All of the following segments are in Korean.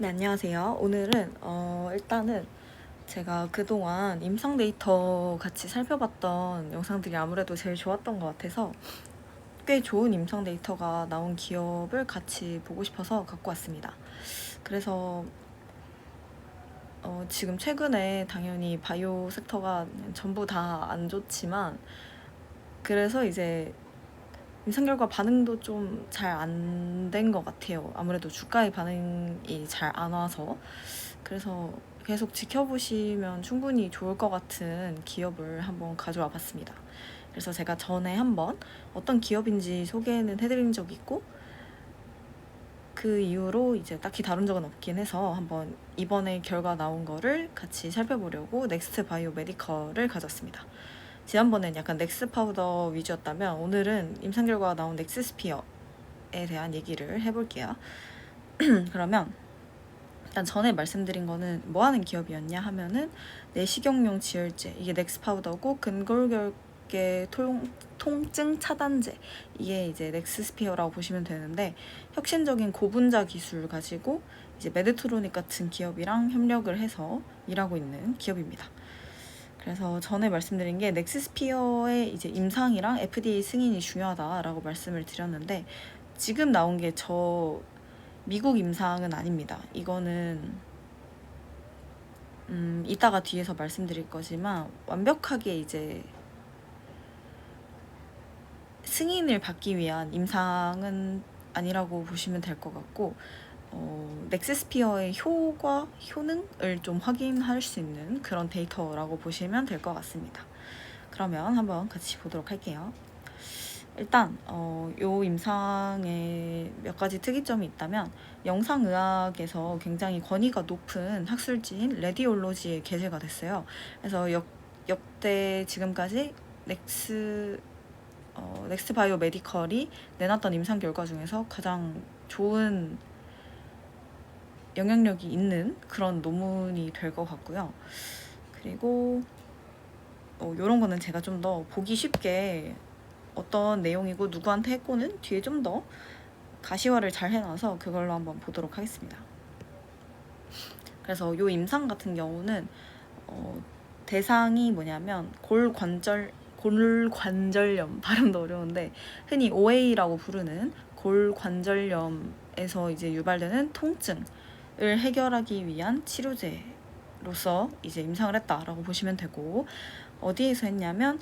네, 안녕하세요. 오늘은 일단은 제가 그동안 임상 데이터 같이 살펴봤던 영상들이 아무래도 제일 좋았던 것 같아서 꽤 좋은 임상 데이터가 나온 기업을 같이 보고 싶어서 갖고 왔습니다. 그래서 지금 최근에 당연히 바이오 섹터가 전부 다 안 좋지만, 그래서 이제 임상 결과 반응도 좀 잘 안 된 것 같아요. 아무래도 주가의 반응이 잘 안 와서. 그래서 계속 지켜보시면 충분히 좋을 것 같은 기업을 한번 가져와 봤습니다. 그래서 제가 전에 한번 어떤 기업인지 소개는 해드린 적이 있고, 그 이후로 이제 딱히 다룬 적은 없긴 해서 한번 이번에 결과 나온 거를 같이 살펴보려고 넥스트 바이오 메디컬을 가졌습니다. 지난번엔 약간 넥스 파우더 위주였다면 오늘은 임상 결과가 나온 넥스스피어에 대한 얘기를 해볼게요. 그러면 일단 전에 말씀드린 거는 뭐 하는 기업이었냐 하면은 내시경용 지혈제, 이게 넥스 파우더고, 근골격계 통증 차단제, 이게 이제 넥스스피어라고 보시면 되는데, 혁신적인 고분자 기술 가지고 이제 메드트로닉 같은 기업이랑 협력을 해서 일하고 있는 기업입니다. 그래서 전에 말씀드린 게 넥스스피어의 이제 임상이랑 FDA 승인이 중요하다라고 말씀을 드렸는데, 지금 나온 게 미국 임상은 아닙니다. 이거는 이따가 뒤에서 말씀드릴 거지만 완벽하게 이제 승인을 받기 위한 임상은 아니라고 보시면 될 것 같고, 넥스스피어의 효능을 좀 확인할 수 있는 그런 데이터라고 보시면 될 것 같습니다. 그러면 한번 같이 보도록 할게요. 일단 요 임상에 몇 가지 특이점이 있다면, 영상의학에서 굉장히 권위가 높은 학술지인 레디올로지에 게재가 됐어요. 그래서 역대 지금까지 넥스트 바이오 메디컬이 내놨던 임상 결과 중에서 가장 좋은 영향력이 있는 그런 논문이 될 것 같고요. 그리고 이런 거는 제가 좀 더 보기 쉽게 어떤 내용이고 누구한테 했고는 뒤에 좀 더 가시화를 잘 해놔서 그걸로 한번 보도록 하겠습니다. 그래서 요 임상 같은 경우는 대상이 뭐냐면 골관절염, 발음도 어려운데 흔히 OA라고 부르는 골관절염에서 이제 유발되는 통증을 해결하기 위한 치료제로서 이제 임상을 했다라고 보시면 되고, 어디에서 했냐면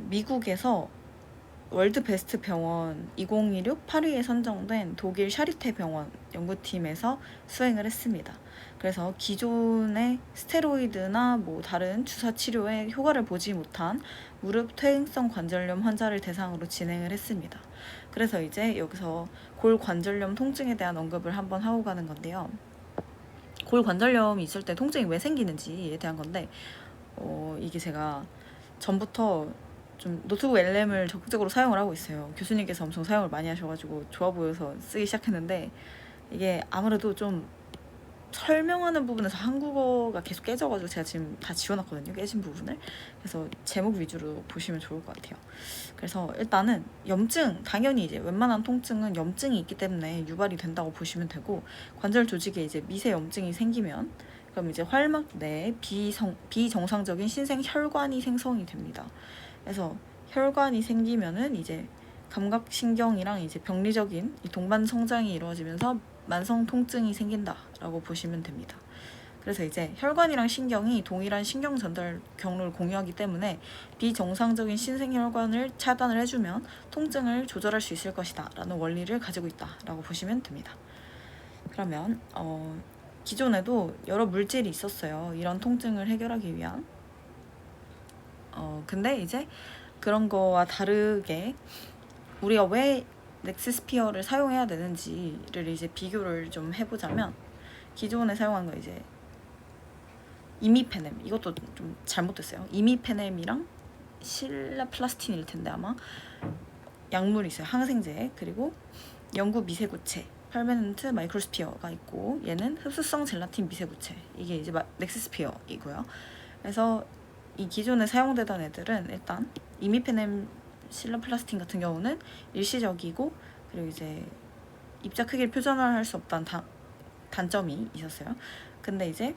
미국에서 월드 베스트 병원 2016 8위에 선정된 독일 샤리테 병원 연구팀에서 수행을 했습니다. 그래서 기존의 스테로이드나 뭐 다른 주사 치료에 효과를 보지 못한 무릎 퇴행성 관절염 환자를 대상으로 진행을 했습니다. 그래서 이제 여기서 골관절염 통증에 대한 언급을 한번 하고 가는 건데요. 골관절염이 있을 때 통증이 왜 생기는지에 대한 건데, 이게 제가 전부터 좀 노트북 LM을 적극적으로 사용을 하고 있어요. 교수님께서 엄청 사용을 많이 하셔가지고 좋아 보여서 쓰기 시작했는데, 이게 아무래도 좀 설명하는 부분에서 한국어가 계속 깨져가지고 제가 지금 다 지워놨거든요, 깨진 부분을. 그래서 제목 위주로 보시면 좋을 것 같아요. 그래서 일단은 염증, 당연히 이제 웬만한 통증은 염증이 있기 때문에 유발이 된다고 보시면 되고, 관절 조직에 이제 미세 염증이 생기면 그럼 이제 활막 내에 비정상적인 신생 혈관이 생성이 됩니다. 그래서 혈관이 생기면은 이제 감각신경이랑 이제 병리적인 동반 성장이 이루어지면서 만성 통증이 생긴다라고 보시면 됩니다. 그래서 이제 혈관이랑 신경이 동일한 신경 전달 경로를 공유하기 때문에 비정상적인 신생혈관을 차단을 해주면 통증을 조절할 수 있을 것이다 라는 원리를 가지고 있다라고 보시면 됩니다. 그러면 기존에도 여러 물질이 있었어요, 이런 통증을 해결하기 위한. 근데 이제 그런 거와 다르게 우리가 왜 넥스스피어를 사용해야 되는지를 이제 비교를 좀 해보자면, 기존에 사용한 거 이제 이미페넴, 이것도 좀 잘못됐어요. 이미페넴이랑 실라플라스틴일 텐데 아마 약물이 있어요, 항생제. 그리고 영구 미세구체 퍼머넌트 마이크로스피어가 있고, 얘는 흡수성 젤라틴 미세구체, 이게 이제 넥스스피어이고요. 그래서 이 기존에 사용되던 애들은 일단 이미페넴 실라플라스틴 같은 경우는 일시적이고, 그리고 이제 입자 크기를 표준화할 수 없다는 단점이 있었어요. 근데 이제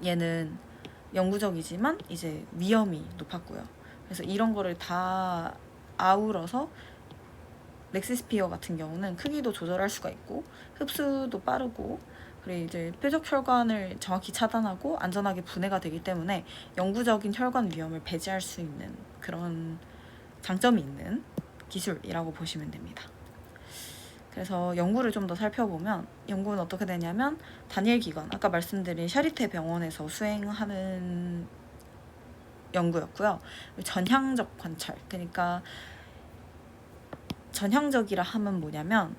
얘는 영구적이지만 이제 위험이 높았고요. 그래서 이런 거를 다 아우러서 넥스스피어 같은 경우는 크기도 조절할 수가 있고 흡수도 빠르고 그리고 이제 뾰족 혈관을 정확히 차단하고 안전하게 분해가 되기 때문에 영구적인 혈관 위험을 배제할 수 있는 그런 장점이 있는 기술이라고 보시면 됩니다. 그래서 연구를 좀 더 살펴보면 연구는 어떻게 되냐면 단일 기관, 아까 말씀드린 샤리테 병원에서 수행하는 연구였고요. 전향적 관찰, 그러니까 전향적이라 하면 뭐냐면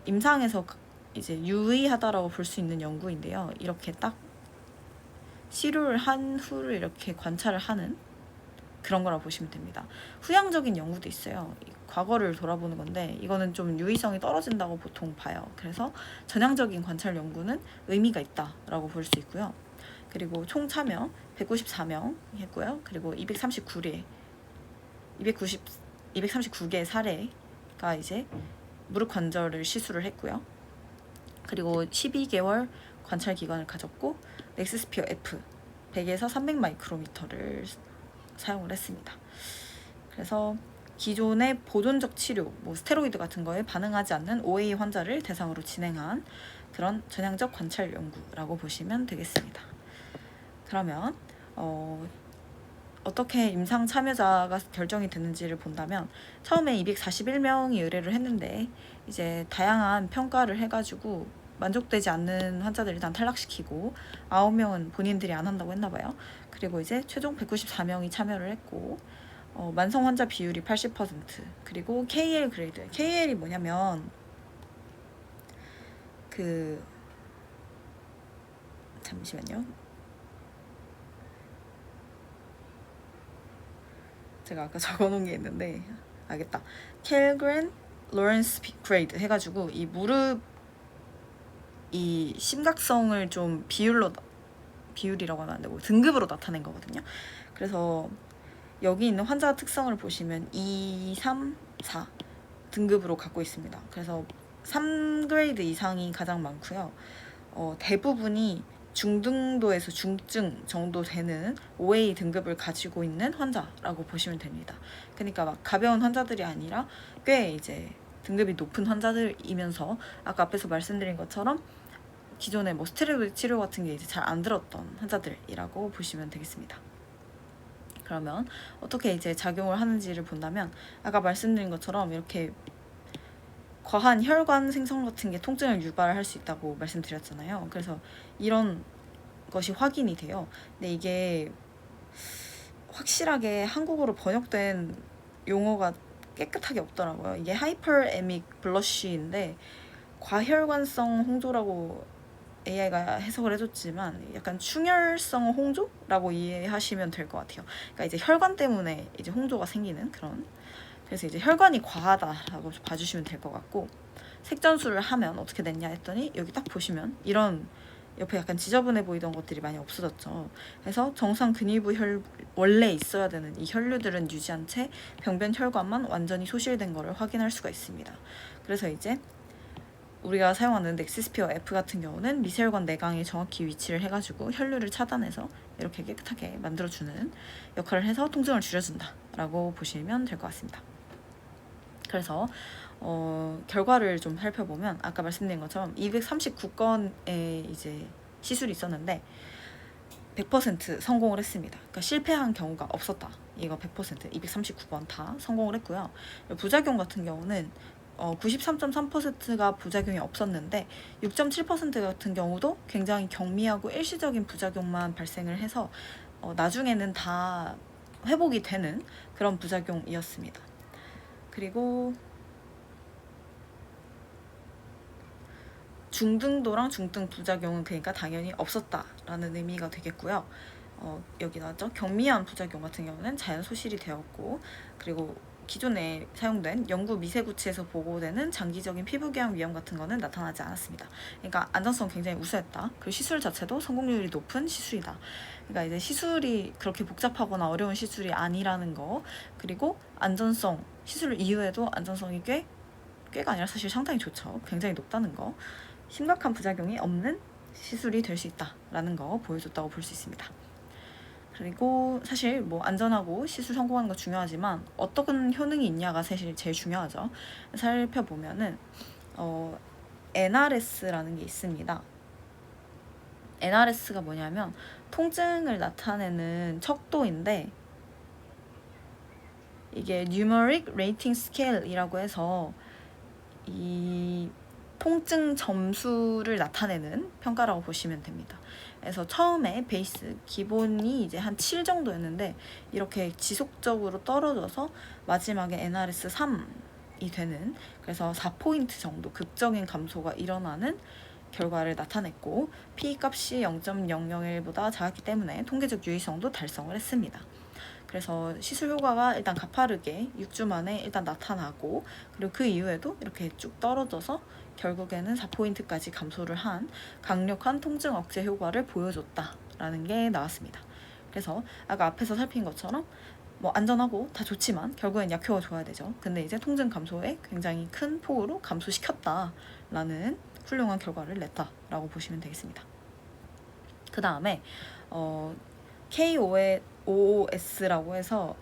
임상에서 이제 유의하다라고 볼 수 있는 연구인데요. 이렇게 딱 시료를 한 후를 이렇게 관찰을 하는 그런 거라고 보시면 됩니다. 후향적인 연구도 있어요. 과거를 돌아보는 건데 이거는 좀 유의성이 떨어진다고 보통 봐요. 그래서 전향적인 관찰 연구는 의미가 있다라고 볼 수 있고요. 그리고 총 참여 194명 했고요. 그리고 239개의 사례가 이제 무릎 관절을 시술을 했고요. 그리고 12개월 관찰 기간을 가졌고 넥스스피어 F 100에서 300 마이크로미터를 사용을 했습니다. 그래서 기존의 보존적 치료, 뭐 스테로이드 같은 거에 반응하지 않는 OA 환자를 대상으로 진행한 그런 전향적 관찰 연구라고 보시면 되겠습니다. 그러면 어떻게 임상 참여자가 결정이 됐는지를 본다면 처음에 241명이 의뢰를 했는데 이제 다양한 평가를 해가지고 만족되지 않는 환자들을 일단 탈락시키고 9명은 본인들이 안 한다고 했나 봐요. 그리고 이제 최종 194명이 참여를 했고 만성 환자 비율이 80%, 그리고 KL 그레이드. KL이 뭐냐면 잠시만요. 제가 아까 적어놓은 게 있는데 알겠다. 켈그랜 로렌스 그레이드 해가지고 이 무릎 이 심각성을 좀 비율이라고 하면 안 되고 등급으로 나타낸 거거든요. 그래서 여기 있는 환자 특성을 보시면 2, 3, 4 등급으로 갖고 있습니다. 그래서 3그레이드 이상이 가장 많고요. 대부분이 중등도에서 중증 정도 되는 OA 등급을 가지고 있는 환자라고 보시면 됩니다. 그러니까 막 가벼운 환자들이 아니라 꽤 이제 등급이 높은 환자들이면서 아까 앞에서 말씀드린 것처럼 기존에 뭐 스테로이드 치료 같은 게 이제 잘 안 들었던 환자들이라고 보시면 되겠습니다. 그러면 어떻게 이제 작용을 하는지를 본다면 아까 말씀드린 것처럼 이렇게 과한 혈관 생성 같은 게 통증을 유발할 수 있다고 말씀드렸잖아요. 그래서 이런 것이 확인이 돼요. 근데 이게 확실하게 한국어로 번역된 용어가 깨끗하게 없더라고요. 이게 하이퍼에믹 블러쉬인데 과혈관성 홍조라고 AI가 해석을 해줬지만 약간 충혈성 홍조라고 이해하시면 될 것 같아요. 그러니까 이제 혈관 때문에 이제 홍조가 생기는 그런, 그래서 이제 혈관이 과하다라고 봐주시면 될 것 같고, 색전술을 하면 어떻게 됐냐 했더니 여기 딱 보시면 이런 옆에 약간 지저분해 보이던 것들이 많이 없어졌죠. 그래서 정상 근위부 원래 있어야 되는 이 혈류들은 유지한 채 병변 혈관만 완전히 소실된 거를 확인할 수가 있습니다. 그래서 이제 우리가 사용하는 넥스스피어 F 같은 경우는 미세혈관 내강에 정확히 위치를 해가지고 혈류를 차단해서 이렇게 깨끗하게 만들어주는 역할을 해서 통증을 줄여준다라고 보시면 될 것 같습니다. 그래서 결과를 좀 살펴보면 아까 말씀드린 것처럼 239건의 이제 시술이 있었는데 100% 성공을 했습니다. 그러니까 실패한 경우가 없었다. 이거 100% 239번 다 성공을 했고요. 부작용 같은 경우는 93.3%가 부작용이 없었는데 6.7% 같은 경우도 굉장히 경미하고 일시적인 부작용만 발생을 해서 나중에는 다 회복이 되는 그런 부작용이었습니다. 그리고 중등도랑 중등 부작용은 그러니까 당연히 없었다라는 의미가 되겠고요. 여기 나왔죠? 경미한 부작용 같은 경우는 자연 소실이 되었고, 그리고 기존에 사용된 영구 미세구치에서 보고되는 장기적인 피부궤양 위험 같은 거는 나타나지 않았습니다. 그러니까 안전성 굉장히 우수했다. 그리고 시술 자체도 성공률이 높은 시술이다. 그러니까 이제 시술이 그렇게 복잡하거나 어려운 시술이 아니라는 거, 그리고 안전성, 시술 이후에도 안전성이 꽤가 아니라 사실 상당히 좋죠. 굉장히 높다는 거. 심각한 부작용이 없는 시술이 될 수 있다라는 거 보여줬다고 볼 수 있습니다. 그리고 사실 뭐 안전하고 시술 성공하는 거 중요하지만 어떤 효능이 있냐가 사실 제일 중요하죠. 살펴보면은 NRS라는 게 있습니다. NRS가 뭐냐면 통증을 나타내는 척도인데 이게 Numeric Rating Scale이라고 해서 이 통증 점수를 나타내는 평가라고 보시면 됩니다. 그래서 처음에 베이스 기본이 이제 한 7 정도였는데 이렇게 지속적으로 떨어져서 마지막에 NRS 3이 되는, 그래서 4포인트 정도 극적인 감소가 일어나는 결과를 나타냈고 P값이 0.001보다 작았기 때문에 통계적 유의성도 달성을 했습니다. 그래서 시술 효과가 일단 가파르게 6주 만에 일단 나타나고, 그리고 그 이후에도 이렇게 쭉 떨어져서 결국에는 4포인트까지 감소를 한 강력한 통증 억제 효과를 보여줬다라는 게 나왔습니다. 그래서 아까 앞에서 살핀 것처럼 뭐 안전하고 다 좋지만 결국엔 약효가 줘야 되죠. 근데 이제 통증 감소에 굉장히 큰 폭으로 감소시켰다라는 훌륭한 결과를 냈다라고 보시면 되겠습니다. 그 다음에 KOS라고 해서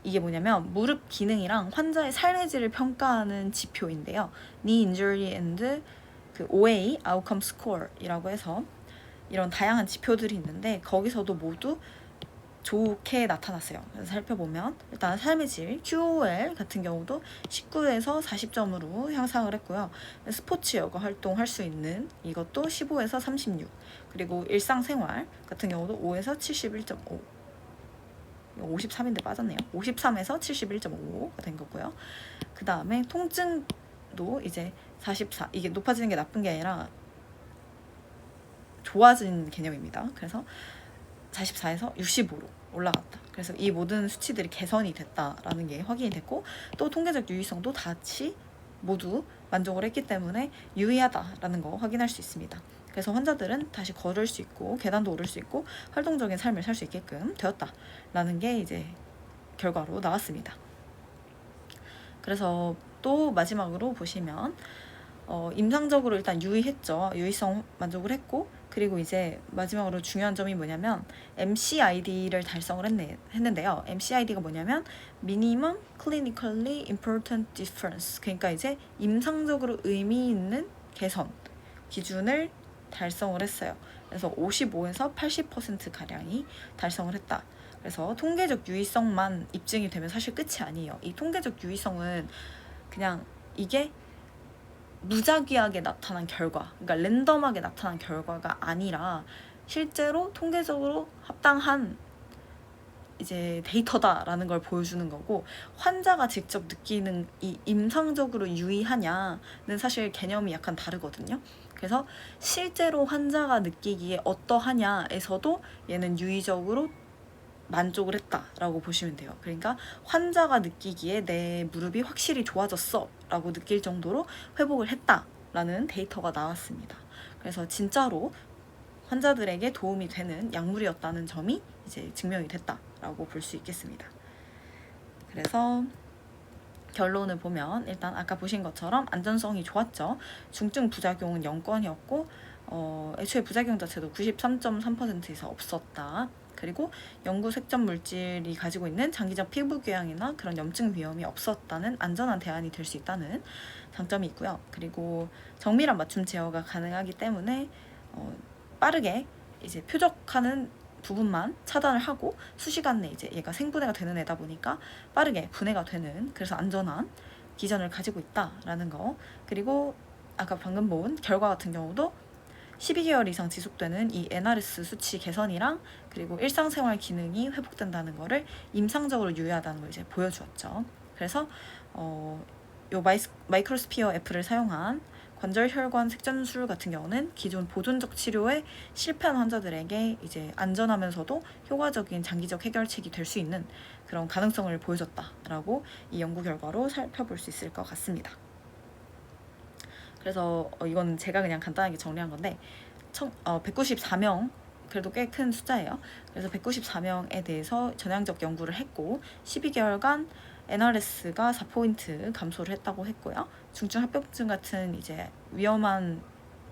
이게 뭐냐면 무릎 기능이랑 환자의 삶의 질을 평가하는 지표인데요. Knee Injury and 그 OA, Outcome Score이라고 해서 이런 다양한 지표들이 있는데 거기서도 모두 좋게 나타났어요. 그래서 살펴보면 일단 삶의 질 QOL 같은 경우도 19에서 40점으로 향상을 했고요. 스포츠 여가 활동할 수 있는 이것도 15에서 36, 그리고 일상생활 같은 경우도 5에서 71.5, 53인데 빠졌네요. 53에서 71.5가 된 거고요. 그 다음에 통증도 이제 44, 이게 높아지는 게 나쁜 게 아니라 좋아진 개념입니다. 그래서 44에서 65로 올라갔다. 그래서 이 모든 수치들이 개선이 됐다라는 게 확인이 됐고, 또 통계적 유의성도 같이 모두 만족을 했기 때문에 유의하다라는 거 확인할 수 있습니다. 그래서 환자들은 다시 걸을 수 있고 계단도 오를 수 있고 활동적인 삶을 살 수 있게끔 되었다라는 게 이제 결과로 나왔습니다. 그래서 또 마지막으로 보시면 임상적으로 일단 유의했죠. 유의성 만족을 했고, 그리고 이제 마지막으로 중요한 점이 뭐냐면 MCID를 달성을 했는데요. MCID가 뭐냐면 Minimum Clinically Important Difference, 그러니까 이제 임상적으로 의미 있는 개선 기준을 달성을 했어요. 그래서 55에서 80%가량이 달성을 했다. 그래서 통계적 유의성만 입증이 되면 사실 끝이 아니에요. 이 통계적 유의성은 그냥 이게 무작위하게 나타난 결과, 그러니까 랜덤하게 나타난 결과가 아니라 실제로 통계적으로 합당한 이제 데이터다라는 걸 보여주는 거고, 환자가 직접 느끼는 이 임상적으로 유의하냐는 사실 개념이 약간 다르거든요. 그래서 실제로 환자가 느끼기에 어떠하냐에서도 얘는 유의적으로 만족을 했다라고 보시면 돼요. 그러니까 환자가 느끼기에 내 무릎이 확실히 좋아졌어 라고 느낄 정도로 회복을 했다라는 데이터가 나왔습니다. 그래서 진짜로 환자들에게 도움이 되는 약물이었다는 점이 이제 증명이 됐다라고 볼 수 있겠습니다. 그래서 결론을 보면 일단 아까 보신 것처럼 안전성이 좋았죠. 중증 부작용은 0건이었고 애초에 부작용 자체도 93.3% 이상 없었다. 그리고 영구 색전 물질이 가지고 있는 장기적 피부 궤양이나 그런 염증 위험이 없었다는 안전한 대안이 될 수 있다는 장점이 있고요. 그리고 정밀한 맞춤 제어가 가능하기 때문에 빠르게 이제 표적하는 부분만 차단을 하고 수시간 내에 이제 얘가 생분해가 되는 애다 보니까 빠르게 분해가 되는, 그래서 안전한 기전을 가지고 있다라는 거. 그리고 아까 방금 본 결과 같은 경우도 12개월 이상 지속되는 이 NRS 수치 개선이랑 그리고 일상생활 기능이 회복된다는 거를 임상적으로 유의하다는 걸 이제 보여주었죠. 그래서 요 마이크로스피어 애플을 사용한 관절 혈관 색전술 같은 경우는 기존 보존적 치료에 실패한 환자들에게 이제 안전하면서도 효과적인 장기적 해결책이 될 수 있는 그런 가능성을 보여줬다라고 이 연구 결과로 살펴볼 수 있을 것 같습니다. 그래서 이건 제가 그냥 간단하게 정리한 건데 194명, 그래도 꽤 큰 숫자예요. 그래서 194명에 대해서 전향적 연구를 했고 12개월간 NRS가 4포인트 감소를 했다고 했고요. 중증 합병증 같은 이제 위험한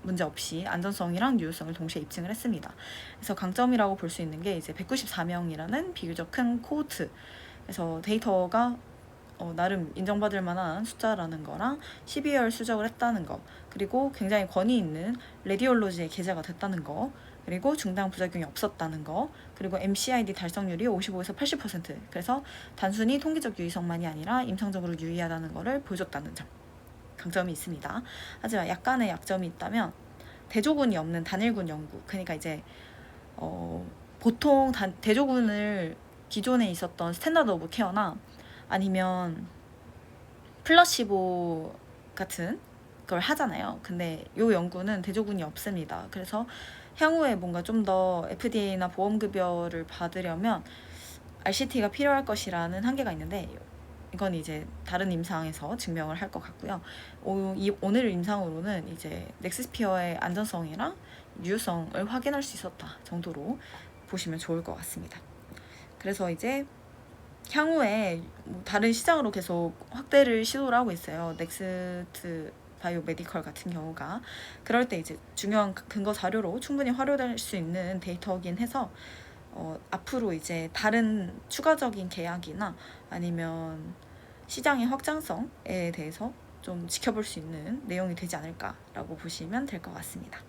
문제 없이 안전성이랑 유효성을 동시에 입증을 했습니다. 그래서 강점이라고 볼 수 있는 게 이제 194명이라는 비교적 큰 코호트, 그래서 데이터가 나름 인정받을 만한 숫자라는 거랑 12월 수적을 했다는 거, 그리고 굉장히 권위 있는 레디올로지에 게재가 됐다는 거, 그리고 중대한 부작용이 없었다는 거, 그리고 MCID 달성률이 55에서 80%, 그래서 단순히 통계적 유의성만이 아니라 임상적으로 유의하다는 거를 보여줬다는 점, 강점이 있습니다. 하지만 약간의 약점이 있다면 대조군이 없는 단일군 연구, 그러니까 이제 보통 대조군을 기존에 있었던 스탠다드 오브 케어나 아니면 플라시보 같은 걸 하잖아요. 근데 이 연구는 대조군이 없습니다. 그래서 향후에 뭔가 좀 더 FDA나 보험급여를 받으려면 RCT가 필요할 것이라는 한계가 있는데, 이건 이제 다른 임상에서 증명을 할 것 같고요. 오늘 임상으로는 이제 넥스피어의 안전성이랑 유효성을 확인할 수 있었다 정도로 보시면 좋을 것 같습니다. 그래서 이제 향후에 다른 시장으로 계속 확대를 시도를 하고 있어요. 넥스트 바이오 메디컬 같은 경우가. 그럴 때 이제 중요한 근거 자료로 충분히 활용될 수 있는 데이터긴 해서 앞으로 이제 다른 추가적인 계약이나 아니면 시장의 확장성에 대해서 좀 지켜볼 수 있는 내용이 되지 않을까라고 보시면 될 것 같습니다.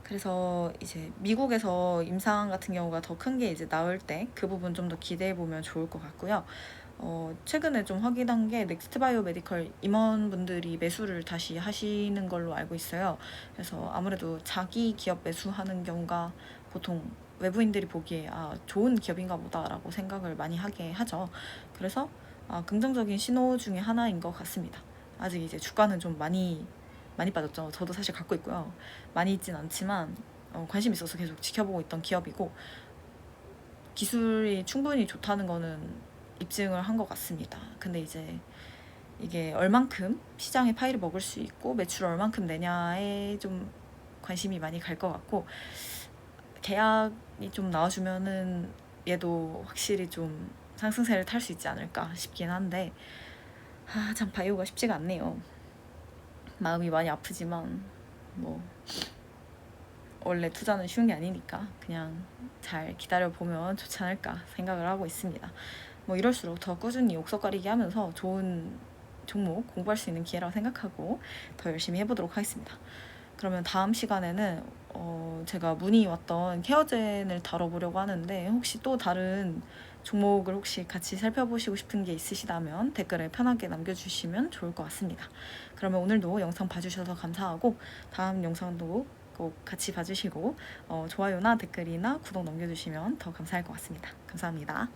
그래서 이제 미국에서 임상 같은 경우가 더 큰 게 이제 나올 때 그 부분 좀 더 기대해 보면 좋을 것 같고요. 최근에 좀 확인한 게 넥스트 바이오 메디컬 임원분들이 매수를 다시 하시는 걸로 알고 있어요. 그래서 아무래도 자기 기업 매수하는 경우가 보통 외부인들이 보기에 좋은 기업인가 보다라고 생각을 많이 하게 하죠. 그래서 긍정적인 신호 중에 하나인 것 같습니다. 아직 이제 주가는 좀 많이 빠졌죠. 저도 사실 갖고 있고요. 많이 있진 않지만 관심 있어서 계속 지켜보고 있던 기업이고, 기술이 충분히 좋다는 거는 입증을 한 것 같습니다. 근데 이제 이게 얼만큼 시장의 파이를 먹을 수 있고 매출을 얼만큼 내냐에 좀 관심이 많이 갈 것 같고, 계약이 좀 나와주면은 얘도 확실히 좀 상승세를 탈 수 있지 않을까 싶긴 한데, 참 바이오가 쉽지가 않네요. 마음이 많이 아프지만 뭐 원래 투자는 쉬운 게 아니니까 그냥 잘 기다려보면 좋지 않을까 생각을 하고 있습니다. 뭐 이럴수록 더 꾸준히 옥석가리기 하면서 좋은 종목 공부할 수 있는 기회라고 생각하고 더 열심히 해보도록 하겠습니다. 그러면 다음 시간에는 제가 문의 왔던 케어젠을 다뤄보려고 하는데, 혹시 또 다른 종목을 혹시 같이 살펴보시고 싶은 게 있으시다면 댓글에 편하게 남겨주시면 좋을 것 같습니다. 그러면 오늘도 영상 봐주셔서 감사하고 다음 영상도 꼭 같이 봐주시고 좋아요나 댓글이나 구독 남겨주시면 더 감사할 것 같습니다. 감사합니다.